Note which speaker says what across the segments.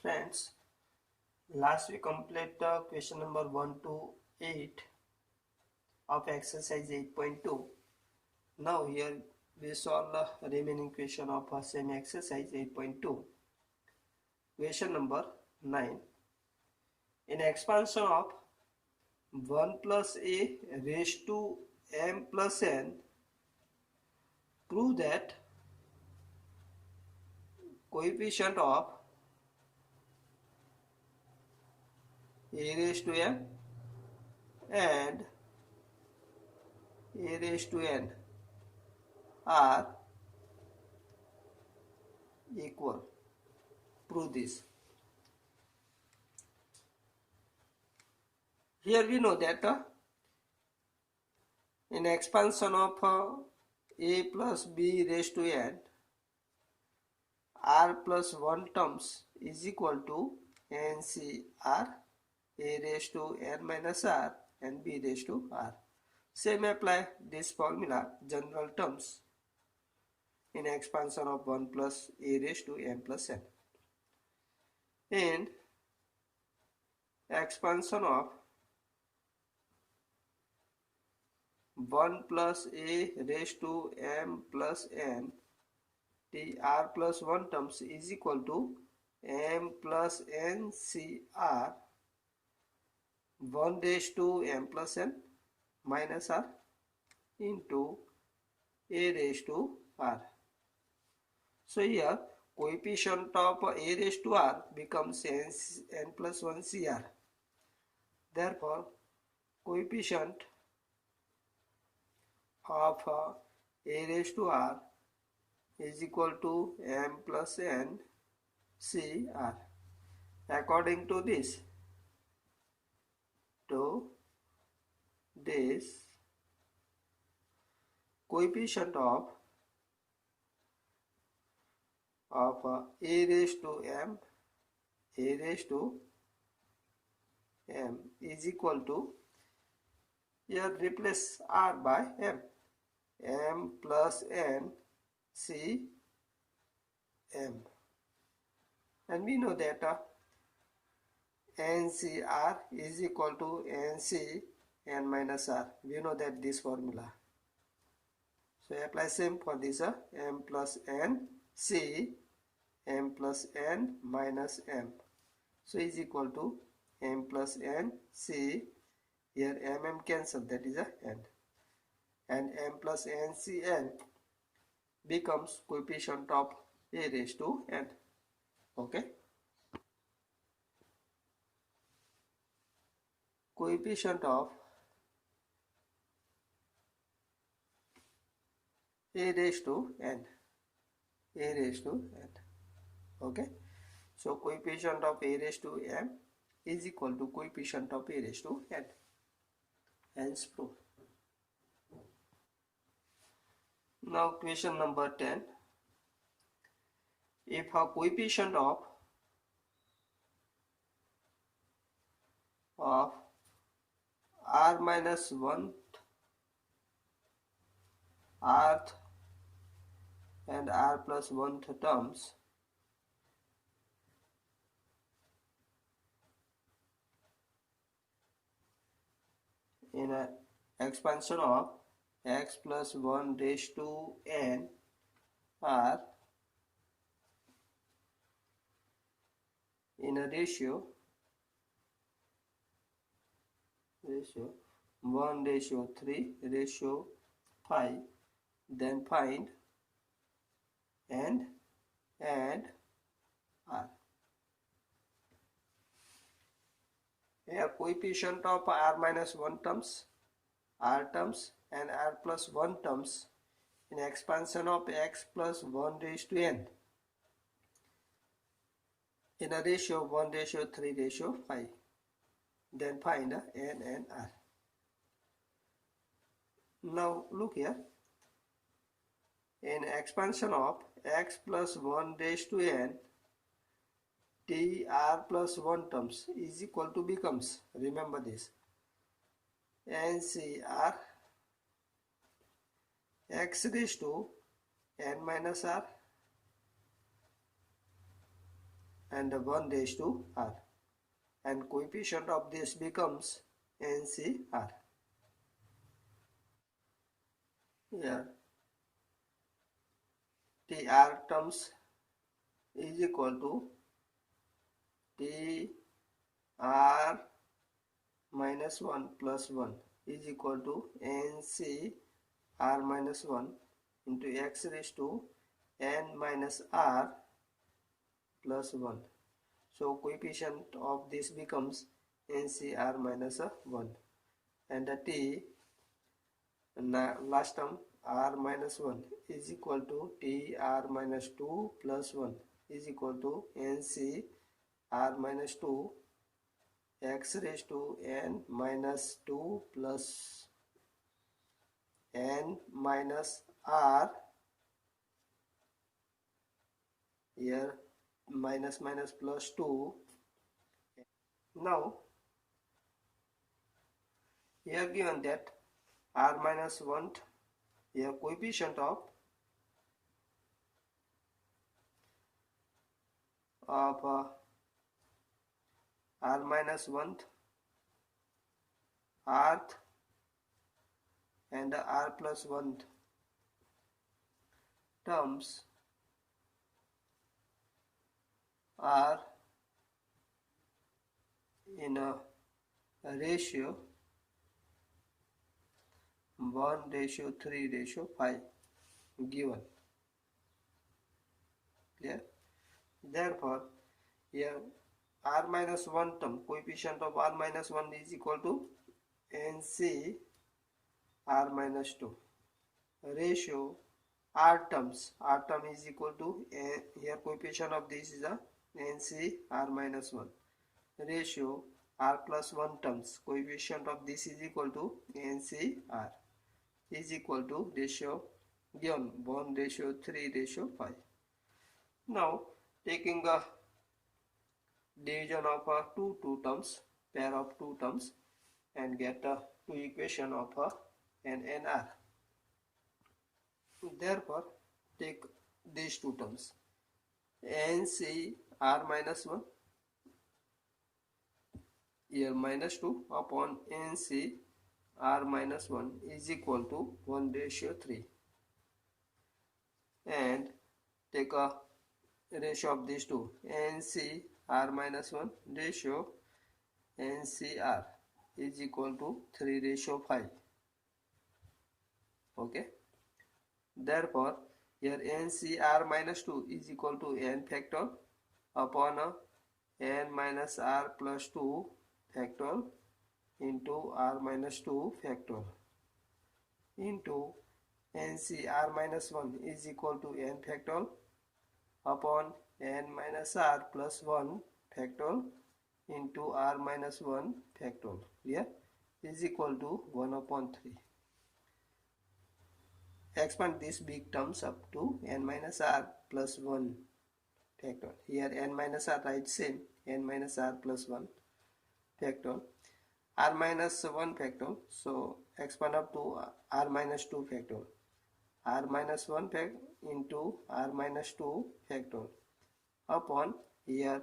Speaker 1: Friends, last we complete question number 1 to 8 of exercise 8.2. Now here we solve the remaining question of same exercise 8.2. Question number 9. In expansion of 1 plus a raised to m plus n, prove that coefficient of a raised to m and a raised to n are equal. Prove this. Here we know that in expansion of a plus b raised to n, r plus 1 terms is equal to ncr, a raised to n minus r and b raised to r. Same apply this formula general terms in expansion of 1 plus a raised to m plus n. In expansion of 1 plus a raised to m plus n, the r plus 1 terms is equal to m plus n cr 1 raised to m plus n minus r into a raised to r. So here coefficient of a raised to r becomes n plus 1 cr. Therefore coefficient of a raised to r is equal to m plus n cr. According to this coefficient of a raised to m is equal to, here replace r by m plus n c m, and we know that ncr is equal to nc n minus r. We know that this formula. So apply same for this m plus n c m plus n minus m. So is equal to m plus n c, here m cancel, that is n, and m plus n c n becomes coefficient of a raised to n. Okay, coefficient of a raised to n, okay. So coefficient of a raised to m is equal to coefficient of a raised to n. Hence proof. Now question number 10. If a coefficient of r minus 1 rth and r plus 1th terms in an expansion of x plus 1 raised to n are in a ratio 1 ratio 3 ratio 5, then find and add r. Here coefficient of r minus 1 terms, r terms and r plus 1 terms in expansion of x plus 1 raised to n in a ratio 1 ratio 3 ratio 5, then find n and r. Now look here, in expansion of x plus 1 raised to n, t r plus 1 terms is equal to becomes, remember this, ncr x raised to n minus r and 1 raised to r, and coefficient of this becomes NCR. Here TR terms is equal to TR minus 1 plus 1 is equal to NCR minus 1 into x raised to n minus r plus 1. So coefficient of this becomes NCR minus 1, and the t last term r minus 1 is equal to TR minus 2 plus 1 is equal to NCR minus 2 x raised to n minus 2 plus n minus r, here minus minus plus 2. Now here given that r minus 1, here coefficient of r minus 1, rth and r plus 1 terms are in a ratio 1:3:5 given. Clear? Therefore here r minus 1 term, coefficient of r minus 1 is equal to NC r minus 2 ratio r term is equal to here coefficient of this is a NC r minus 1 ratio r plus 1 terms, coefficient of this is equal to NCR is equal to ratio given 1:3:5. Now taking a division of two terms, pair of two terms, and get two equation of n and r. Therefore take these two terms, NCR minus 1 here minus 2 upon NCR minus 1 is equal to 1:3, and take a ratio of these two, NCR minus 1 ratio NCR is equal to 3:5. Okay, therefore here NCR minus 2 is equal to n factor upon n minus r plus 2 factor into r minus 2 factor into NCR minus 1 is equal to n factor upon n minus r plus 1 factor into r minus 1 factor, here is equal to 1/3. Expand these big terms up to n minus r plus 1 factor. Here n minus r write same, n minus r plus 1 factor, r minus 1 factor, so expand up to r minus 2 factor, r minus 1 factor into r minus 2 factor upon here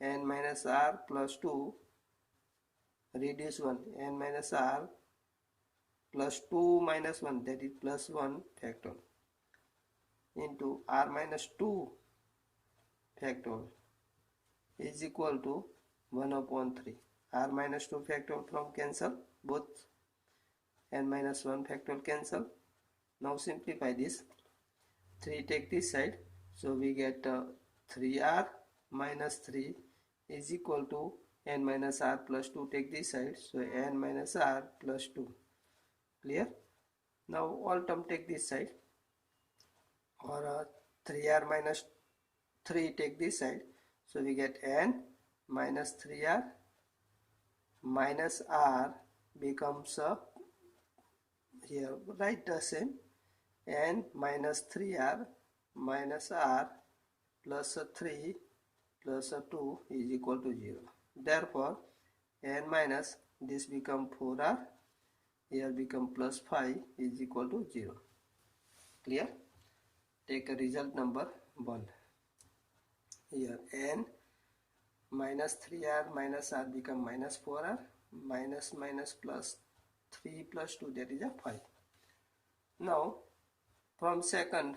Speaker 1: n minus r plus 2 reduce 1, n minus r plus 2 minus 1, that is plus 1 factor into r minus 2 factor is equal to 1/3. R minus 2 factor from cancel, both n minus 1 factor cancel. Now simplify this, 3 take this side, so we get 3r minus 3 is equal to n minus r plus 2 take this side, so n minus r plus 2. Clear? Now all term take this side, or 3r minus 3 take this side, so we get n minus 3r minus r becomes here write the same, n minus 3r minus r plus 3 plus 2 is equal to 0. Therefore n minus this become 4r, here become plus 5 is equal to 0. Clear? Take a result number 1. Here n minus 3r minus r become minus 4r, minus minus plus 3 plus 2, that is a 5. Now from second,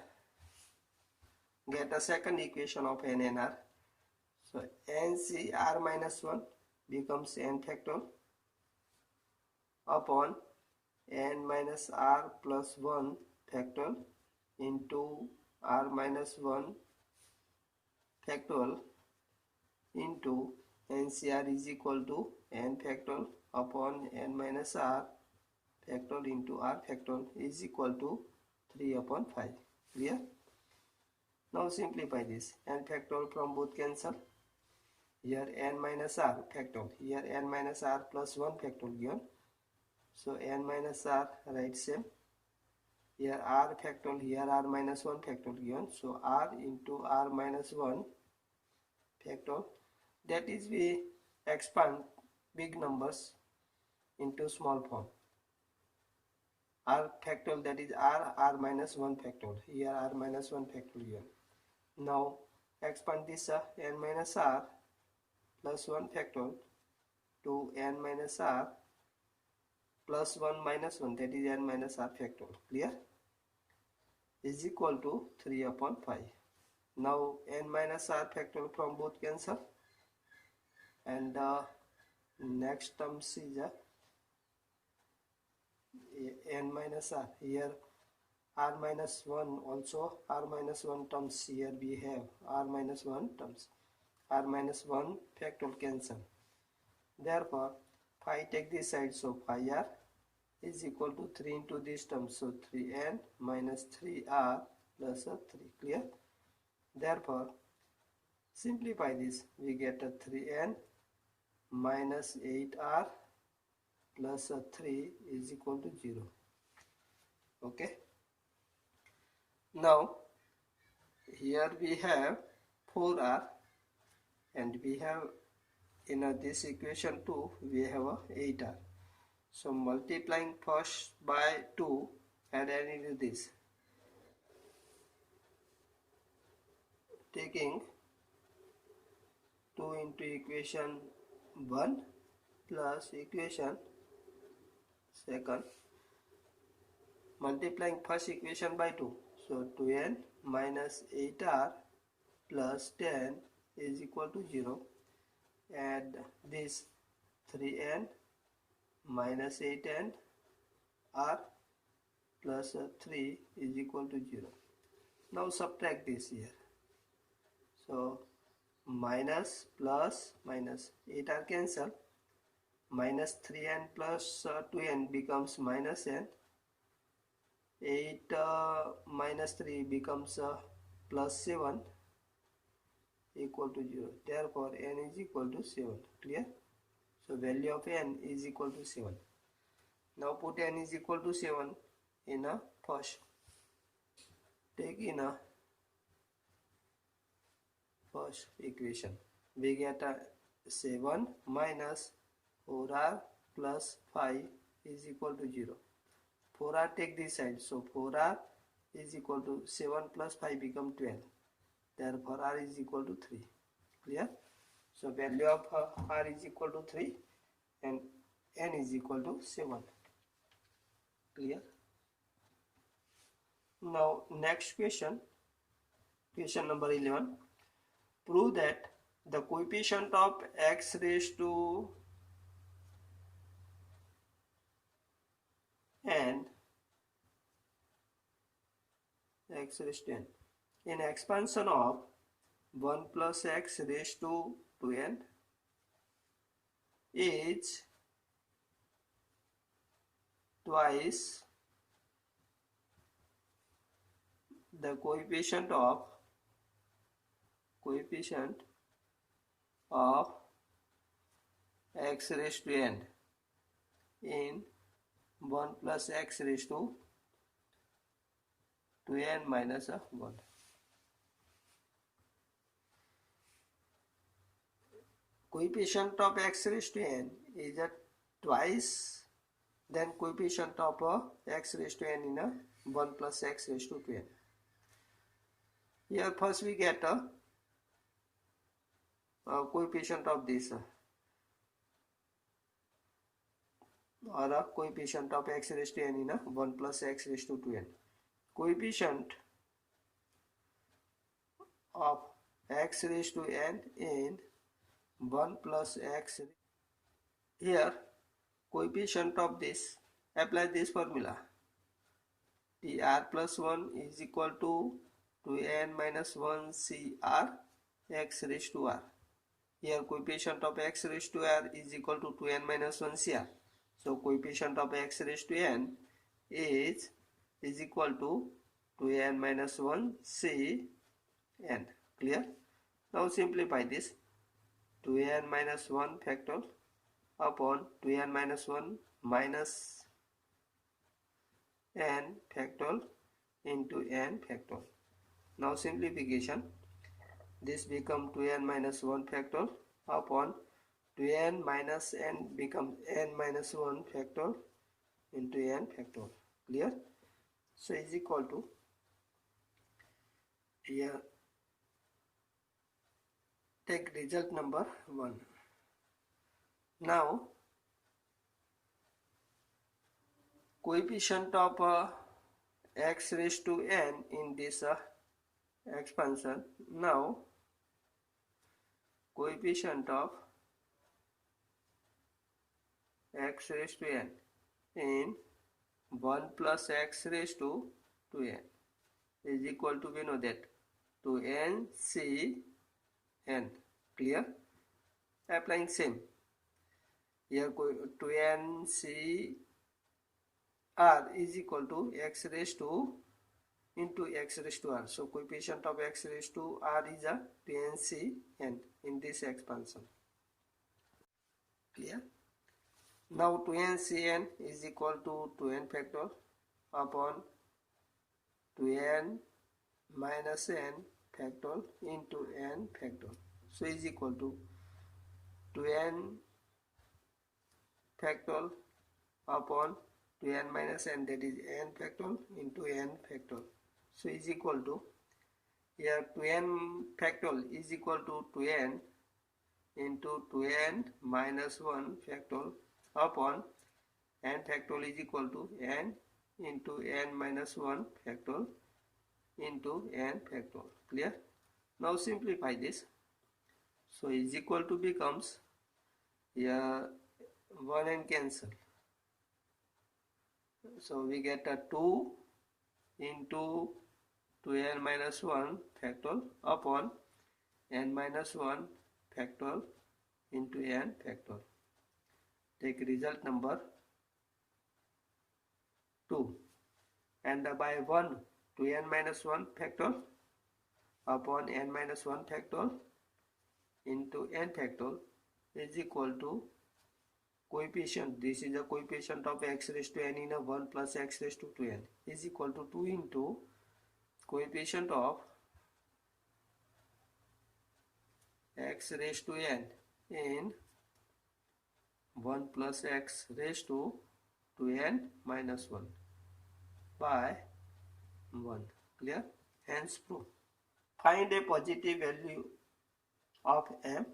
Speaker 1: get a second equation of n and r. So nc r minus 1 becomes n factorial upon n minus r plus 1 factorial into r minus 1 factorial into ncr is equal to n factorial upon n minus r factorial into r factorial is equal to 3 upon 5. Clear? Now simplify this. N factorial from both cancel. Here n minus r factorial, here n minus r plus 1 factorial given. So n minus r write same. Here r factorial, here r minus 1 factorial given. So r into r minus 1 factorial. That is, we expand big numbers into small form. R factorial, that is r minus 1 factorial. Here r minus 1 factorial given. Now expand this n minus r plus 1 factorial to n minus r plus 1 minus 1, that is n minus r factorial. Clear? Is equal to 3 upon 5. Now n minus r factorial from both cancel, and next term is n minus r. Here r minus 1, also r minus 1 terms, here we have r minus 1 terms, r minus 1 factorial cancel. Therefore phi take this side, so phi r is equal to 3 into this term, so 3n minus 3r plus 3. Clear? Therefore simplify this, we get a 3n minus 8r plus 3 is equal to 0. Okay. Now here we have 4r, and we have in this equation 2 we have a 8r. So multiplying first by 2 and adding to this, taking 2 into equation 1 plus equation second, multiplying first equation by 2, so 2n minus 8r plus 10 is equal to 0. Add this 3n minus 8n r plus 3 is equal to 0. Now subtract this here. So minus plus minus 8r cancel, minus 3n plus 2n becomes minus n, 8 minus 3 becomes plus 7 equal to 0. Therefore n is equal to 7. Clear? So value of n is equal to 7. Now put n is equal to 7 in a first. Take in a first equation. We get a 7 minus 4r plus 5 is equal to 0. 4r take this side, so 4r is equal to 7 plus 5 become 12. Therefore r is equal to 3. Clear? So value of r is equal to 3 and n is equal to 7. Clear? Now next question, question number 11. Prove that the coefficient of x raised to n, x raised to n, in expansion of 1 plus x raised to 2n is twice the coefficient of x raised to n in 1 plus x raised to 2n minus 1. Coefficient of x raised to n is twice then coefficient of x raised to n in 1 plus x raised to 2n. Here first we get coefficient of this or a coefficient of x raised to n in a 1 plus x raised to 2n. Coefficient of x raised to n in 1 plus x. Here coefficient of this, apply this formula. Tr plus 1 is equal to 2n minus 1 cr x raised to r. Here coefficient of x raised to r is equal to 2n minus 1 cr. So coefficient of x raised to n is equal to 2n minus 1 cn. Clear? Now simplify this. 2n minus 1 factor upon 2n minus 1 minus n factor into n factor. Now simplification. This become 2n minus 1 factor upon 2n minus n becomes n minus 1 factor into n factor. Clear? So is equal to, here take result number 1. Now coefficient of x raised to n in this expansion. Now coefficient of x raised to n in 1 plus x raised to 2n is equal to, we know that, to n c n. Clear? Applying same. Here to n c r is equal to x raised to into x raised to r. So coefficient of x raised to r is a 2n c n in this expansion. Clear? Now 2n c n is equal to 2n factor upon 2n minus n factor into n factor. So is equal to 2n factor upon 2n minus n, that is n factor into n factor. So is equal to, here 2n factor is equal to 2n into 2n minus 1 factor upon n factor is equal to n into n minus 1 factor into n factor. Clear? Now simplify this. So is equal to becomes, here 1 and cancel. So we get a 2 into 2n minus 1 factor upon n minus 1 factor into n factor. Take result number 2, and by 1 to n minus 1 factor upon n minus 1 factor into n factor is equal to coefficient. This is the coefficient of x raised to n in a 1 plus x raised to 2n is equal to 2 into coefficient of x raised to n in 1 plus x raised to 2n minus 1 by 1. Clear? Hence proof. Find a positive value of m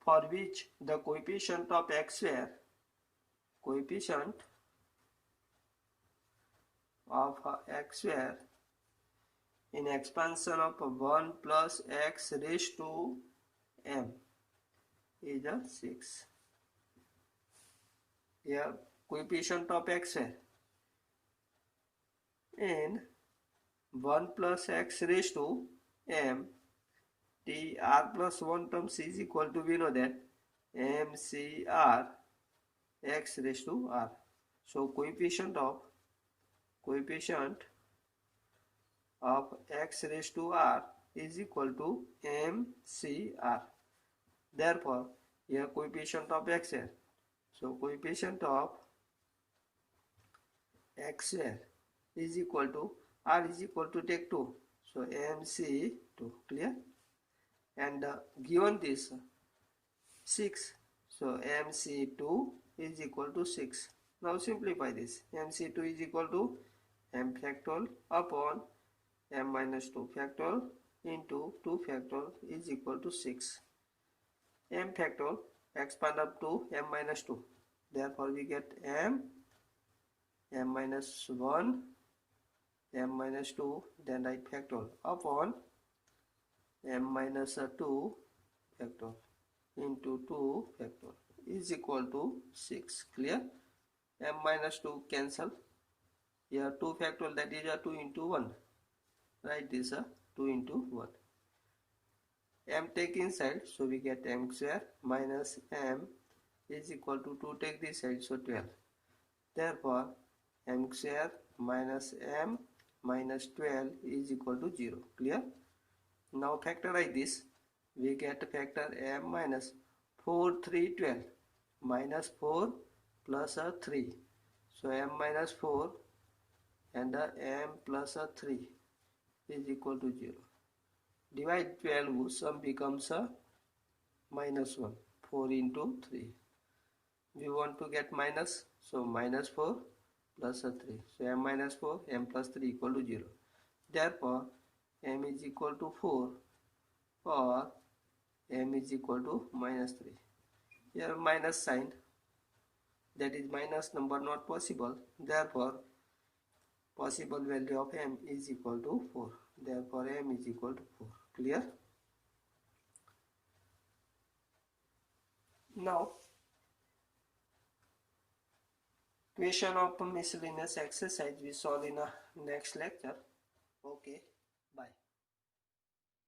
Speaker 1: for which the coefficient of x square, coefficient of x square in expansion of 1 plus x raised to m is a 6. Here coefficient of x square in 1 plus x raised to m, t r plus 1 terms is equal to, we know that, m c r x raised to r. So coefficient of x raised to r is equal to m c r. Therefore here coefficient of x square. So coefficient of x square is equal to, r is equal to, take 2. So MC2. Clear? And given this 6, so MC2 is equal to 6. Now simplify this. MC2 is equal to m factorial upon m minus 2 factorial into 2 factorial is equal to 6. M factorial expand up to m minus 2. Therefore, we get m minus 1, m minus 2, then write factorial upon m minus 2 factorial into 2 factorial is equal to 6. Clear? M minus 2 cancel. Here 2 factorial, that is 2 into 1. Write this 2 into 1. M take inside, so we get m square minus m is equal to 2 take this side, so 12. Therefore, m square minus m minus 12 is equal to 0. Clear? Now factorize this. We get factor m minus 4, 3, 12 minus 4 plus 3. So m minus 4 and m plus 3 is equal to 0. Divide 12, sum becomes minus 1. 4 into 3. We want to get minus, so minus 4 plus 3. So m minus 4, m plus 3 equal to 0. Therefore, m is equal to 4 or m is equal to minus 3. Here minus sign, that is minus number not possible. Therefore, possible value of m is equal to 4. Therefore, m is equal to 4. Clear? Now, question of miscellaneous exercise we solve in a next lecture. Okay, bye.